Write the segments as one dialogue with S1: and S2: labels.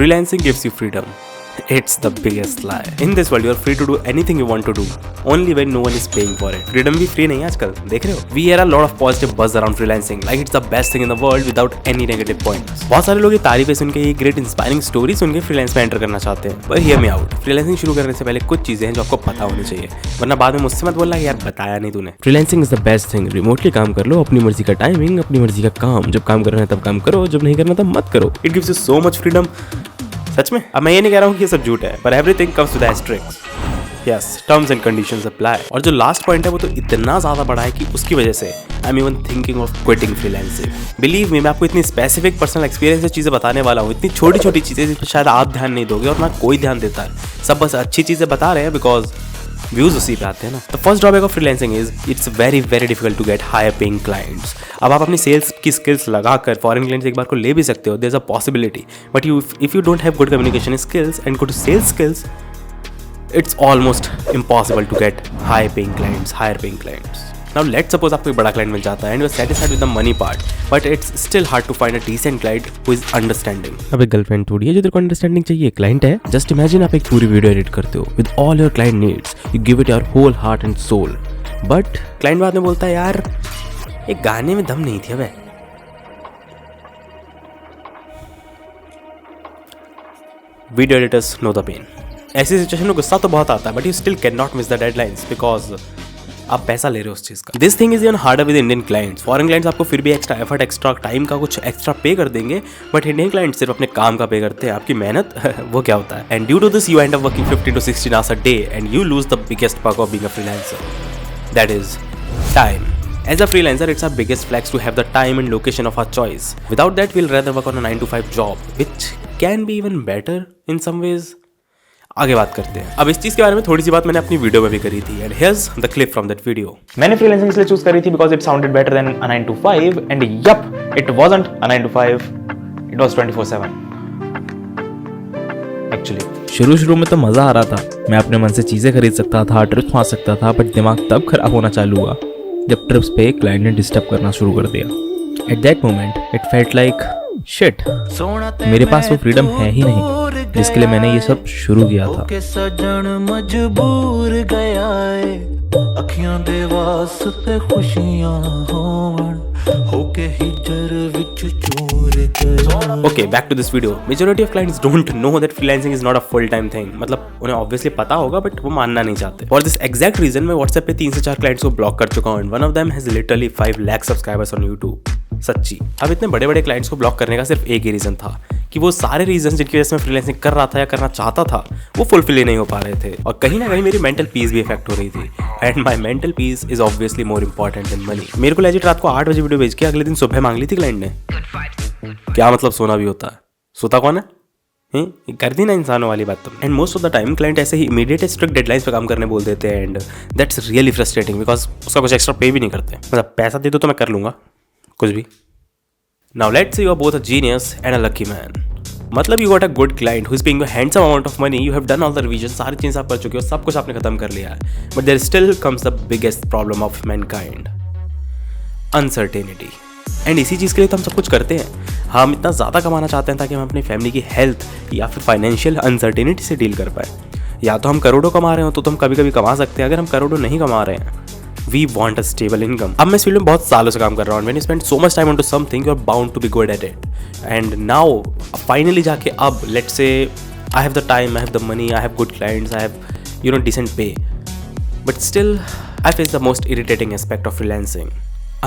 S1: Freelancing gives you freedom. It's the biggest lie. In this world, you are free to do anything you want to do, only when no one is paying for it. Freedom भी free नहीं है आजकल, देख रहे हो? We hear a lot of positive buzz around freelancing, like it's the best thing in the world without any negative points. बहुत सारे लोग ये तारीफें सुन के, ये great inspiring stories सुन के freelance में enter करना चाहते हैं. But hear me out. Freelancing शुरू करने से पहले कुछ चीजें हैं जो आपको पता होनी चाहिए, वरना बाद में मुझसे मत बोलना यार बताया नहीं तूने. Freelancing is the best thing. Remotely काम कर लो, अपनी मर्जी का टाइमिंग, अपनी मर्जी का काम. जब काम करना है तब काम करो, जब नहीं करना तब मत करो. It gives you so much freedom. सच में अब मैं ये नहीं कह रहा हूँ कि ये सब झूठ है, पर everything comes with asterisk. Yes, terms and conditions apply. और जो लास्ट पॉइंट है वो तो इतना ज्यादा बड़ा है कि उसकी वजह से I am even thinking of quitting freelancing. Believe me, मैं आपको इतनी स्पेसिफिक पर्सनल एक्सपीरियंस से चीजें बताने वाला हूँ, इतनी छोटी छोटी चीजें जिस पर शायद आप ध्यान नहीं दोगे और ना कोई ध्यान देता है. सब बस अच्छी चीजें बता रहे हैं बिकॉज व्यूज उसी पे आते हैं ना. The first drawback of freelancing is it's very very difficult to get higher paying clients. अब आप अपनी सेल्स की स्किल्स लगाकर फॉरेन क्लाइंट्स एक बार को ले भी सकते हो, there is a possibility. But if you don't have good communication skills and good sales skills, it's almost impossible to get high paying clients. Now let's suppose आपको एक बड़ा client मिल जाता है and you're satisfied with the money part, but it's still hard to find a decent client who is understanding. अब एक girlfriend थोड़ी है जो तेरे को अंडरस्टैंडिंग चाहिए, क्लाइंट है. जस्ट इमेजिन आप एक पूरी वीडियो एडिट करते हो with all your client needs, you give it your whole heart and soul, but client बाद में बोलता है यार एक गाने में दम नहीं थी. अब video editors know the pain. ऐसी सिचुएशन में गुस्सा तो बहुत आता है, but you still can not miss the deadlines because आप पैसा ले रहे हो उस चीज़ का. This thing is even harder with Indian clients. Foreign clients आपको फिर भी एक्स्ट्रा एफर्ट, एक्स्ट्रा टाइम का कुछ एक्स्ट्रा पे कर देंगे, बट इंडियन क्लाइंट्स सिर्फ अपने काम का पे करते हैं. आपकी मेहनत वो क्या होता है. And due to this you end up working 15 to 16 hours a day and you lose the biggest perk of being a freelancer. That is time. As a freelancer, it's our biggest flex to have the time and location of our choice. Without that, we'll rather work on a 9 to 5 job, which can be even better in some ways. आगे बात करते हैं. अब इस चीज के बारे में थोड़ी सी बात मैंने अपनी वीडियो में भी करी थी and here's the clip from that video.
S2: मैंने फ्रीलांसिंग इसलिए चूज करी थी because it sounded better than a 9 to 5 and yup it wasn't a 9 to 5, it was 24/7 actually.
S3: शुरू में तो मजा आ रहा था, मैं अपने मन से चीजें खरीद सकता था, ट्रिप्स मार सकता था, बट दिमाग तब खराब होना चालू हुआ जब ट्रिप्स पे क्लाइंट ने डिस्टर्ब करना शुरू कर दिया. At that moment it felt like shit, मेरे पास वो फ्रीडम है ही नहीं जिसके लिए मैंने ये सब शुरू किया था.
S4: सजन मजबूर गया है अखियां दे वास्ते खुशियां होवन होके हिजर विच चूर गया.
S1: Okay, back to this video. Majority of clients don't know that freelancing is not a full time thing. मतलब उन्हें ऑब्वियसली पता होगा बट वो मानना नहीं चाहते. फॉर दिस एग्जैक्ट रीजन मैं व्हाट्सएप पे 3 से 4 क्लाइंट्स को ब्लॉक कर चुका हूं. One of them has literally 5 lakh subscribers on YouTube. सच्ची. अब इतने बड़े बड़े क्लाइंट्स को ब्लॉक करने का सिर्फ एक ही रीजन था कि वो सारे रीजन जिनकी वजह से मैं फ्रीलांसिंग कर रहा था या करना चाहता था वो फुलफिल ही नहीं हो पा रहे थे. और कहीं ना कहीं मेरी मेंटल पीस भी इफेक्ट हो रही थी. And my mental peace is obviously more important than money. मेरे को लेजिट रात को 8 बजे वीडियो भेज के अगले दिन सुबह मांग ली थी क्लाइंट ने. क्या मतलब सोना भी होता है? सोता कौन है? कर दी ना इंसानों वाली बात. तो and most of the time client ऐसे ही इमीडिएट स्ट्रिक्ट डेडलाइंस पे काम करने बोल देते हैं and that's really frustrating because उसका कुछ एक्स्ट्रा पे भी नहीं करते. मतलब पैसा दे दो तो मैं कर लूंगा कुछ भी. Now let's say you are both a genius and a lucky man. मतलब you got a good client who is paying you a handsome amount of money. You have done all the revision, सारी चीज़ आप कर चुके हो, सब कुछ आपने खत्म कर लिया है. But there still comes the biggest problem of mankind, uncertainty. And इसी चीज़ के लिए तो हम सब कुछ करते हैं. हम इतना ज़्यादा कमाना चाहते हैं ताकि हम अपनी फैमिली की हेल्थ या फिर फाइनेंशियल अनसर्टेनिटी से डील कर पाए. या तो हम करोड़ों कमा रहे हो तो हम कभी कभी कमा सकते हैं. अगर हम करोड़ों नहीं कमा रहे हैं, we want a stable income. अब मैं इस फील्ड में बहुत सालों से काम कर रहा हूँ. When you spend so much time onto something, you are bound to be good at it. And now, finally जाके अब let's say I have the time, I have the money, I have good clients, I have decent pay. But still, I face the most irritating aspect of freelancing.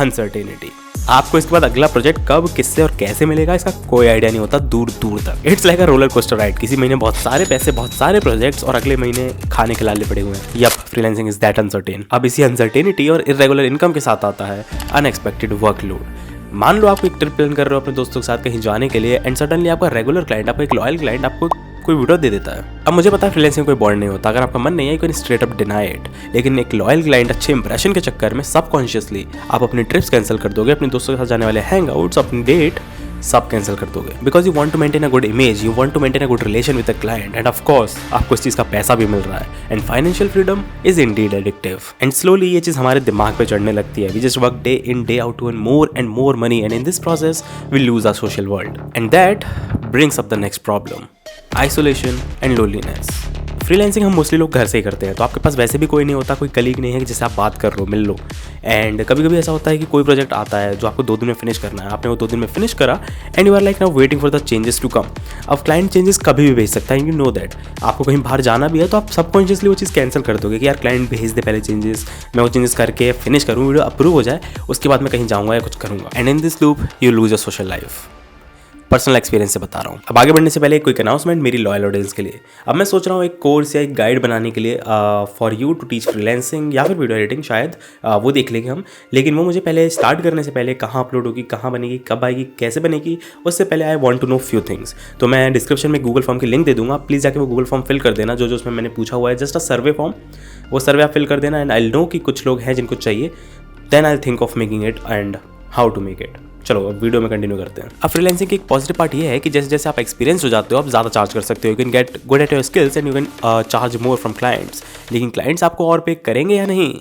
S1: Uncertainty. आपको इसके बाद अगला project कब, किससे और कैसे मिलेगा इसका कोई आइडिया नहीं होता दूर दूर तक. It's like a roller coaster ride. किसी महीने बहुत सारे पैसे, बहुत सारे प्रोजेक्ट्स और अगले महीने खाने के लाले पड़े हुए हैं. Yup, freelancing is that uncertain. अब इसी अनसर्टेनिटी और इरेगुलर इनकम के साथ आता है अनएक्सपेक्टेड वर्कलोड. मान लो आप एक ट्रिप प्लान कर रहे हो अपने दोस्तों के साथ कहीं जाने के लिए एंड सडनली आपका रेगुलर क्लाइंट, आपका एक लॉयल क्लाइंट आपको कोई वीडियो दे देता है. अब मुझे पता है फ्रीलांसिंग कोई बॉन्ड नहीं होता. अगर आपका मन नहीं है, you can straight up deny it. लेकिन एक लॉयल क्लाइंट, अच्छे इंप्रेशन के चक्कर में सबकॉन्शियसली आप अपनी ट्रिप्स कैंसिल कर दोगे, अपने दोस्तों के साथ जाने वाले हैंगआउट्स, अपनी डेट सब कैंसिल कर दोगे. Because you want to maintain a good image, you want to maintain a good relation with the client and of course आपको इस चीज़ का पैसा भी मिल रहा है. And financial freedom is indeed addictive. And slowly ये चीज़ हमारे दिमाग पे चढ़ने लगती है. We just work day in day out to earn more and more money and in this process we lose our social world. And that brings up the next problem, isolation and loneliness. Freelancing हम mostly लोग घर से ही करते हैं, तो आपके पास वैसे भी कोई नहीं होता, कोई कलीग नहीं है कि जिससे आप बात कर लो, मिल लो। एंड कभी कभी ऐसा होता है कि कोई प्रोजेक्ट आता है जो आपको 2 दिन में फिनिश करना है, आपने वो 2 दिन में फिनिश करा and you are like now waiting for the changes to come. अब क्लाइंट चेंजेस कभी भी भेज सकता है, यू नो दैट। आपको कहीं बाहर जाना भी है तो आप सबकॉन्शियसली वो चीज़ कैंसिल कर दोगे कि यार क्लाइंट भेज दे पहले चेंजेस, मैं वो चेंजेस करके फिनिश करूँ, वीडियो अप्रूव हो जाए, उसके बाद मैं कहीं जाऊँगा या कुछ करूँगा। And in this loop you lose your social life. Personal experience से बता रहा हूँ। अब आगे बढ़ने से पहले एक क्विक अनाउंसमेंट मेरी लॉयल ऑडियंस के लिए। अब मैं सोच रहा हूँ एक कोर्स या एक गाइड बनाने के लिए for you to teach freelancing या फिर वीडियो एडिटिंग, शायद वो देख लेंगे हम। लेकिन वो मुझे पहले स्टार्ट करने से पहले कहाँ अपलोड होगी, कहाँ बनेगी, कब आएगी, कैसे बनेगी, उससे पहले I want to know few things. तो मैं डिस्क्रिप्शन में गूगल फॉर्म की लिंक दे दूँगा, प्लीज़ जाके वो गूगल फॉर्म फिल कर देना, जो उसमें मैंने पूछा हुआ है, जस्ट अ सर्वे फॉर्म। वो सर्वे आप फिल कर देना एंड आई नो कि कुछ लोग हैं जिनको चाहिए, then I think of making it and how to make it. चलो अब वीडियो में कंटिन्यू करते हैं। अब फ्रीलांसिंग की एक पॉजिटिव पार्ट ये है कि जैसे जैसे आप एक्सपीरियंस हो जाते हो, आप ज़्यादा चार्ज कर सकते हो, you can get good at your skills and you can charge more from clients. लेकिन क्लाइंट्स आपको और पे करेंगे या नहीं,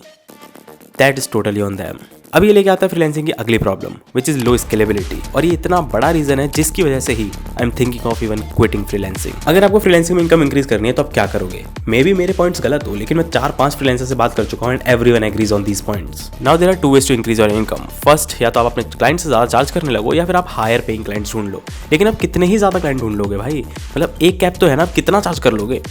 S1: that is totally on them. अब ये लेके आता है फ्रीलांसिंग की अगली problem, which is low scalability. और ये इतना बड़ा रीजन है जिसकी वजह से ही I am thinking of even quitting freelancing. अगर आपको फ्रीलांसिंग में इनकम इंक्रीज करनी है तो आप क्या करोगे? मे बी मेरे पॉइंट्स गलत हो, लेकिन मैं 4-5 फ्रीलांसर से बात कर चुका हूँ and everyone agrees on these points. Now there are 2 ways to increase your income. First, या तो आप अपने क्लाइंट से ज़्यादा चार्ज करने लगो, या फिर आप हायर पेइंग क्लाइंट्स ढूंढ लो। लेकिन आप कितने ही ज़्यादा क्लाइंट ढूंढ लोगे भाई? मतलब एक कैब तो है ना, आप कितना चार्ज कर लोगे,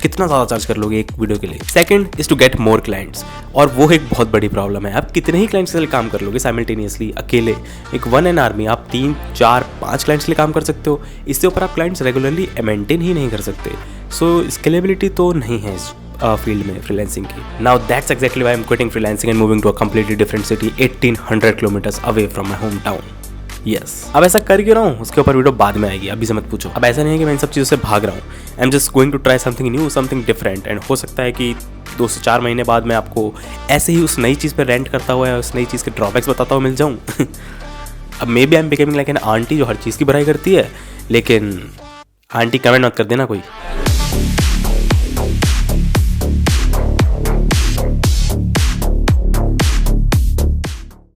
S1: कितना ज़्यादा चार्ज कर लोगे एक वीडियो के लिए? Second is to get more clients, और वो एक बहुत बड़ी प्रॉब्लम है। आप कितने ही क्लाइंट्स के लिए काम कर लोगे साइमल्टेनियसली, अकेले? एक 1 man आर्मी, आप 3, 4, 5 क्लाइंट्स के लिए काम कर सकते हो। इससे ऊपर आप क्लाइंट्स रेगुलरली मेंटेन ही नहीं कर सकते। सो स्केलेबिलिटी तो नहीं है इस फील्ड में फ्रीलांसिंग की। Now that's exactly why I am quitting freelancing and moving to a completely different city 1800 kilometres away from my home town. Yes, अब ऐसा कर क्यों रहा हूँ उसके ऊपर वीडियो बाद में आएगी, अभी से मत पूछो। अब ऐसा नहीं है कि मैं इन सब चीज़ों से भाग रहा हूँ, I am just going to try something new, something different. And हो सकता है कि 2 से 4 महीने बाद मैं आपको ऐसे ही उस नई चीज़ पर रेंट करता हुआ या उस नई चीज़ के ड्रॉबैक्स बताता हुआ मिल जाऊँ। अब maybe I am becoming like an aunty जो हर चीज़ की बुराई करती है, लेकिन आंटी कमेंट मत कर देना कोई।